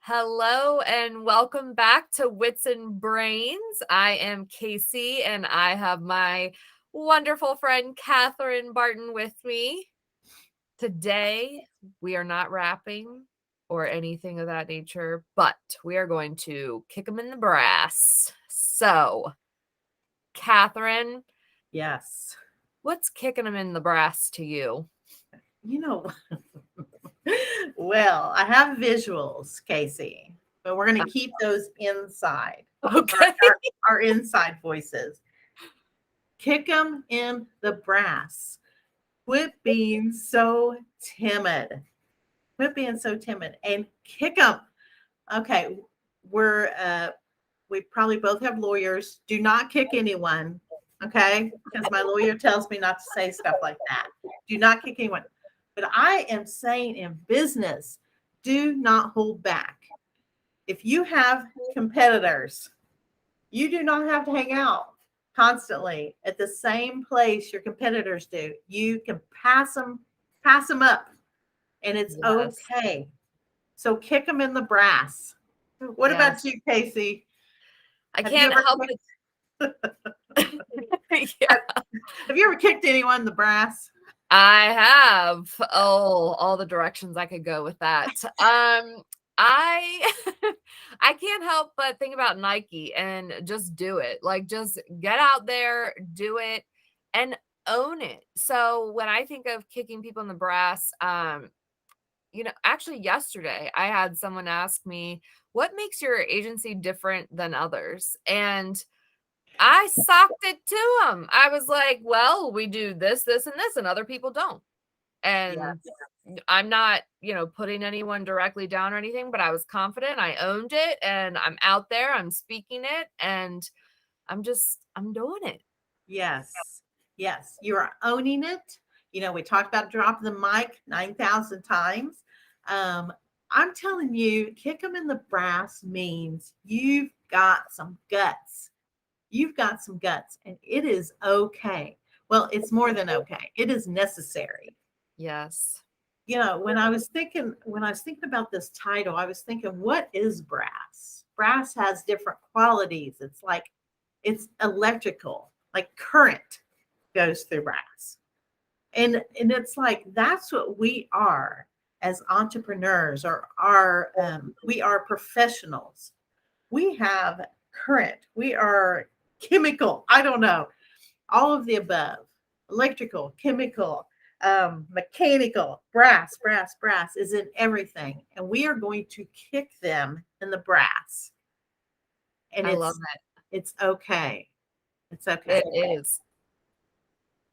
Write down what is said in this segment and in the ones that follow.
Hello and welcome back to Wits and Brains. I am Casey and I have my wonderful friend Catherine Barton with me. Today, we are not rapping or anything of that nature, but we are going to kick them in the brass. So, Catherine, Yes. what's kicking them in the brass to you? You know, well, I have visuals, Casey, but we're going to keep those inside, Okay. our inside voices. Kick them in the brass. Quit being so timid. Quit being so timid and kick them. Okay, we probably both have lawyers. Do not kick anyone, okay? Because my lawyer tells me not to say stuff like that. Do not kick anyone. But I am saying in business, do not hold back. If you have competitors, you do not have to hang out constantly at the same place your competitors do. You can pass them up, and it's Yes. okay. So kick them in the brass. What about Yes. you, Casey? I Have you can't ever help kicked, it. Yeah. have you ever kicked anyone in the brass? I have. Oh, all the directions I could go with that. I I can't help but think about Nike and just do it. Like just get out there, do it and own it. So when I think of kicking people in the brass, actually yesterday I had someone ask me, "What makes your agency different than others?" And I socked it to him. I was like, "Well, we do this, this, and this, and other people don't." And Yes. I'm not, putting anyone directly down or anything, but I was confident. I owned it and I'm out there, I'm speaking it, and I'm doing it. Yes. Yes. You are owning it. We talked about dropping the mic 9,000 times. I'm telling you, kick them in the brass means you've got some guts. You've got some guts, and it is okay. Well, it's more than okay. It is necessary. Yes. When I was thinking about this title, I was thinking, what is brass? Brass has different qualities. It's electrical, like current goes through brass. And it's like that's what we are as entrepreneurs, or we are professionals. We have current. We are chemical. I don't know, all of the above: electrical, chemical, mechanical. Brass is in everything, and we are going to kick them in the brass. And I love it's okay. It's it. okay. It is.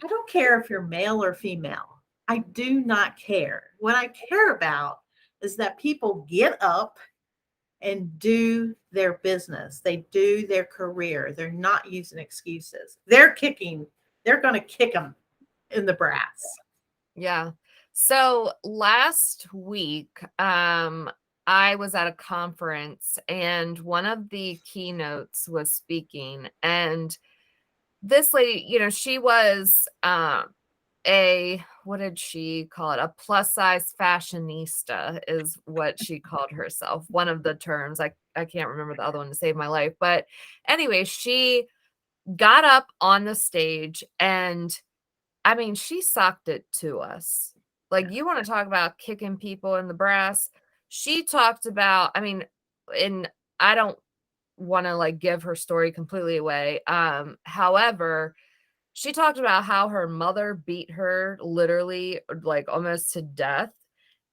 I don't care if you're male or female. I do not care. What I care about is that people get up and do their business. They do their career. They're not using excuses. They're going to kick them in the brass. Yeah. So last week, I was at a conference and one of the keynotes was speaking, and this lady, she was what did she call it? A plus size fashionista is what she called herself. One of the terms. I can't remember the other one to save my life. But anyway, she got up on the stage and I mean, she socked it to us. Like, you want to talk about kicking people in the brass? She talked about, and I don't want to like give her story completely away. However, she talked about how her mother beat her literally like almost to death,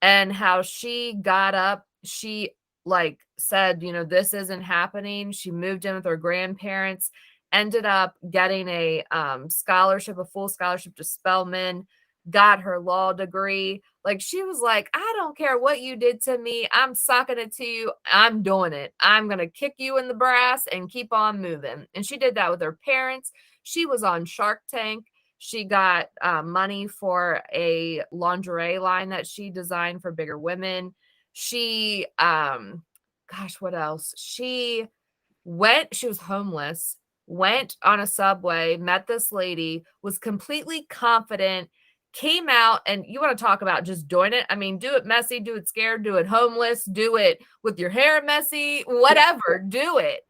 and how she got up, she like said, this isn't happening. She moved in with her grandparents, ended up getting a scholarship, a full scholarship to Spelman, got her law degree. Like, she was like, I don't care what you did to me. I'm socking it to you. I'm doing it. I'm going to kick you in the brass and keep on moving. And she did that with her parents. She was on Shark Tank. She got money for a lingerie line that she designed for bigger women. She, what else? She was homeless, went on a subway, met this lady, was completely confident, came out, and you want to talk about just doing it. I mean, do it messy, do it scared, do it homeless, do it with your hair messy, whatever, do it.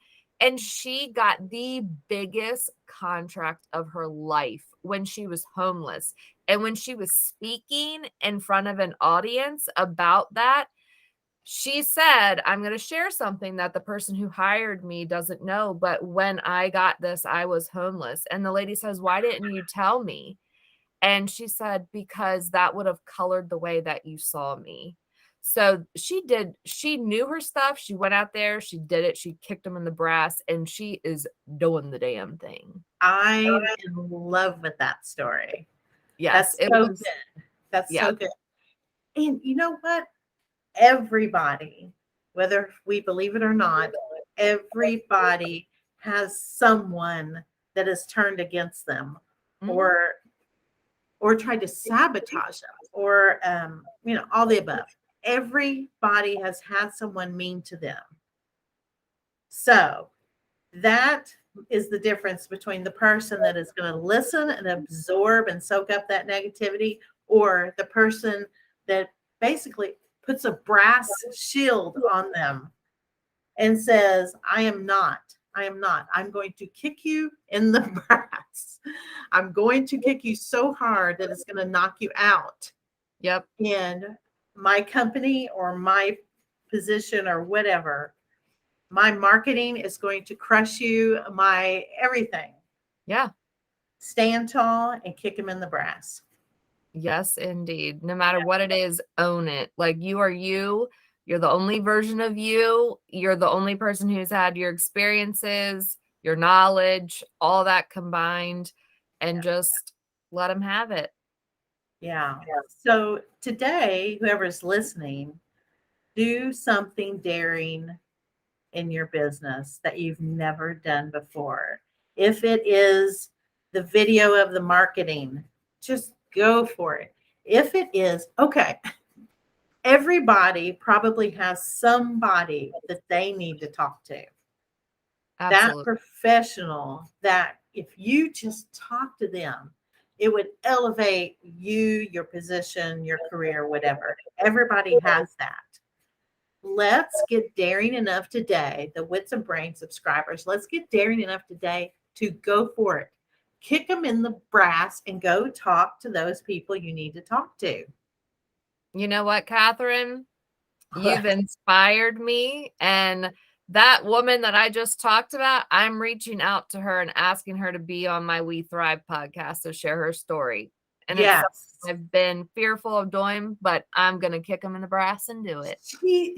And she got the biggest contract of her life when she was homeless. And when she was speaking in front of an audience about that, she said, I'm going to share something that the person who hired me doesn't know. But when I got this, I was homeless. And the lady says, why didn't you tell me? And she said, because that would have colored the way that you saw me. So she knew her stuff. She went out there, she did it, she kicked them in the brass, and she is doing the damn thing. I'm in love with that story. Yes, That's so good. That's so good. And you know what? Everybody, whether we believe it or not, everybody has someone that has turned against them or tried to sabotage them or all the above. Everybody has had someone mean to them. So that is the difference between the person that is going to listen and absorb and soak up that negativity, or the person that basically puts a brass shield on them and says, I am not. I'm going to kick you in the brass. I'm going to kick you so hard that it's going to knock you out. Yep. And my company or my position or whatever, my marketing is going to crush you, my everything. Yeah. Stand tall and kick him in the brass. Yes, indeed. No matter what it is, own it. Like, you are you. You're the only version of you. You're the only person who's had your experiences, your knowledge, all that combined, and just let them have it. Yeah. So today, whoever's listening, do something daring in your business that you've never done before. If it is the video of the marketing, just go for it. If it is, okay, everybody probably has somebody that they need to talk to. Absolutely. That professional that if you just talk to them, it would elevate you, your position, your career, whatever. Everybody has that. Let's get daring enough today, the Wits and Brains subscribers, let's get daring enough today to go for it. Kick them in the brass and go talk to those people you need to talk to. You know what, Catherine? You've inspired me. And that woman that I just talked about, I'm reaching out to her and asking her to be on my We Thrive podcast to share her story. And yes, it's I've been fearful of doing, but I'm going to kick them in the brass and do it.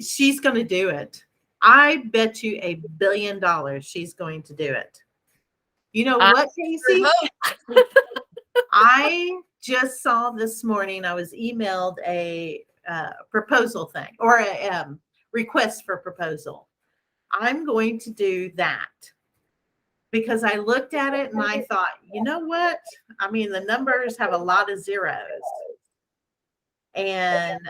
She's going to do it. I bet you $1 billion she's going to do it. You know what, Casey? I just saw this morning, I was emailed a proposal thing or a request for proposal. I'm going to do that because I looked at it and I thought, you know what? I mean, the numbers have a lot of zeros. And,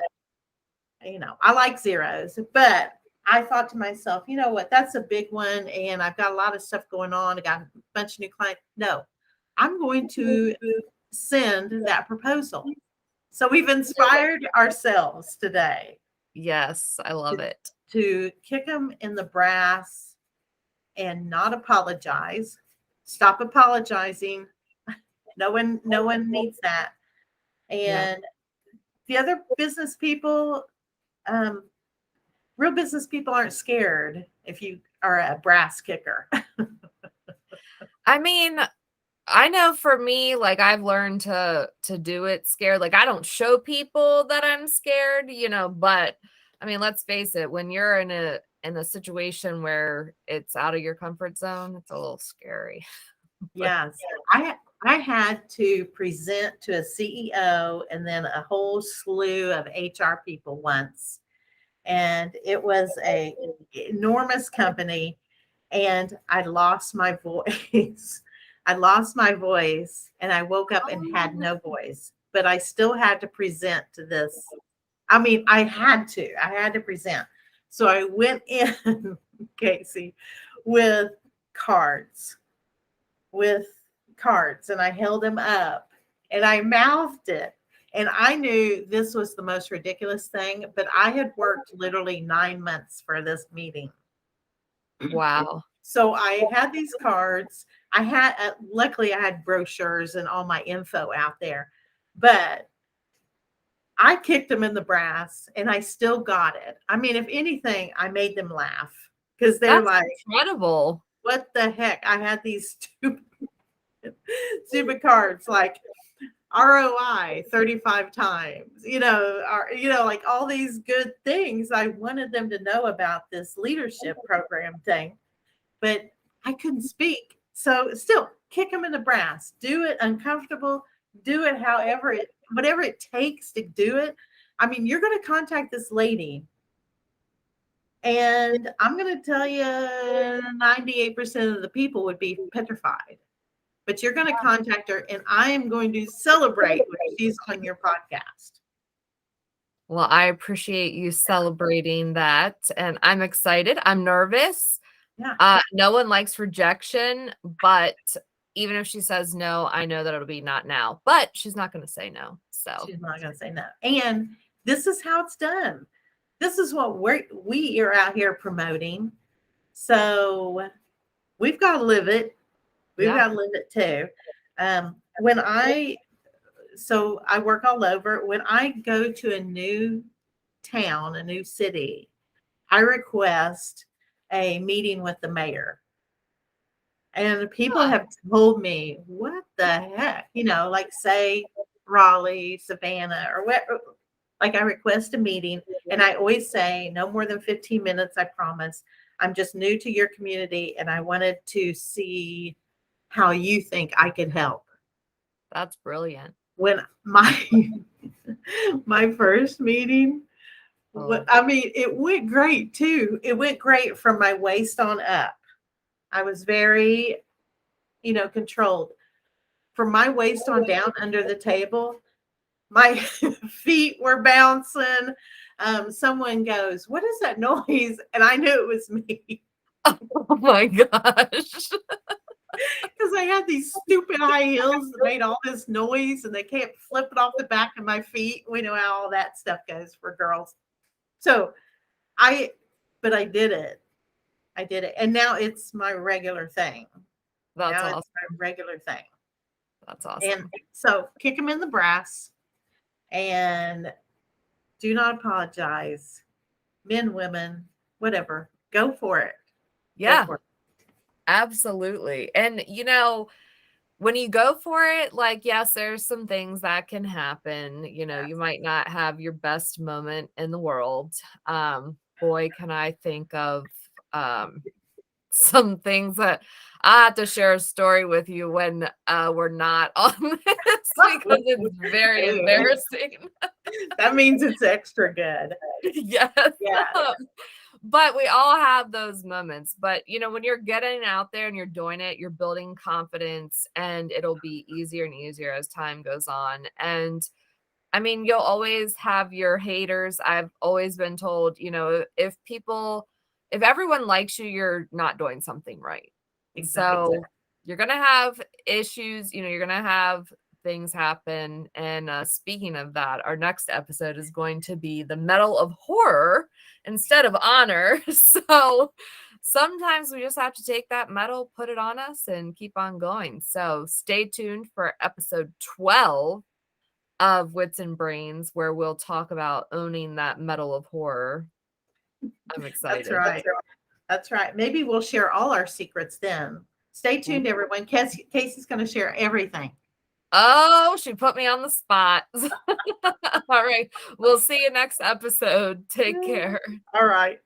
I like zeros, but I thought to myself, you know what? That's a big one. And I've got a lot of stuff going on. I got a bunch of new clients. No, I'm going to send that proposal. So we've inspired ourselves today. Yes, I love it. To kick them in the brass and not apologize. Stop apologizing. No one needs that. And the other business people, real business people aren't scared if you are a brass kicker. I mean, I know for me, like, I've learned to do it scared. Like, I don't show people that I'm scared, but I mean, let's face it, when you're in a situation where it's out of your comfort zone, it's a little scary. Yes. I had to present to a CEO and then a whole slew of HR people once. And it was an enormous company. And I lost my voice. I lost my voice and I woke up and had no voice, but I still had to present to this. I mean, I had to present. So I went in, Casey, with cards, and I held them up and I mouthed it. And I knew this was the most ridiculous thing, but I had worked literally 9 months for this meeting. Wow. So I had these cards. I had, luckily, I had brochures and all my info out there, but I kicked them in the brass and I still got it. I mean, if anything, I made them laugh because they're That's like, incredible. what the heck? I had these stupid cards like ROI 35 times, like all these good things. I wanted them to know about this leadership program thing, but I couldn't speak. So still kick them in the brass, do it uncomfortable, do it whatever it takes to do it. I mean, you're going to contact this lady, and I'm going to tell you 98% of the people would be petrified. But you're going to contact her, and I am going to celebrate when she's on your podcast. Well, I appreciate you celebrating that, and I'm excited. I'm nervous. Yeah. No one likes rejection, but even if she says no, I know that it'll be not now. But she's not going to say no. So she's not going to say no. And this is how it's done. This is what we are out here promoting. So we've got to live it. We've got to live it too. So I work all over. When I go to a new town, a new city, I request a meeting with the mayor. And people have told me, what the heck? Like say Raleigh, Savannah, or what. Like I request a meeting, and I always say no more than 15 minutes, I promise. I'm just new to your community, and I wanted to see how you think I could help. That's brilliant. When my first meeting, I mean, it went great too. It went great from my waist on up. I was very, controlled. From my waist on down under the table, my feet were bouncing. Someone goes, "What is that noise?" And I knew it was me. Oh my gosh. Because I had these stupid high heels that made all this noise, and they kept flipping off the back of my feet. We know how all that stuff goes for girls. So but I did it. I did it. And now it's my regular thing. That's awesome. It's my regular thing. That's awesome. And so kick them in the brass and do not apologize. Men, women, whatever. Go for it. Yeah. Absolutely. And when you go for it, like, yes, there's some things that can happen. You might not have your best moment in the world. Boy, can I think of some things that I have to share a story with you when we're not on this because it's very embarrassing. That means it's extra good. Yes. Yeah. But we all have those moments. But, when you're getting out there and you're doing it, you're building confidence, and it'll be easier and easier as time goes on. And I mean, you'll always have your haters. I've always been told, if everyone likes you, you're not doing something right. Exactly. So you're going to have issues, you're going to have things happen. And speaking of that, our next episode is going to be the Medal of Horror instead of honor. So sometimes we just have to take that medal, put it on us, and keep on going. So stay tuned for episode 12 of Wits and Brains, where we'll talk about owning that Medal of Horror. I'm excited. That's right. Maybe we'll share all our secrets then. Stay tuned, everyone. Casey's going to share everything. Oh, she put me on the spot. All right. We'll see you next episode. Take care. All right.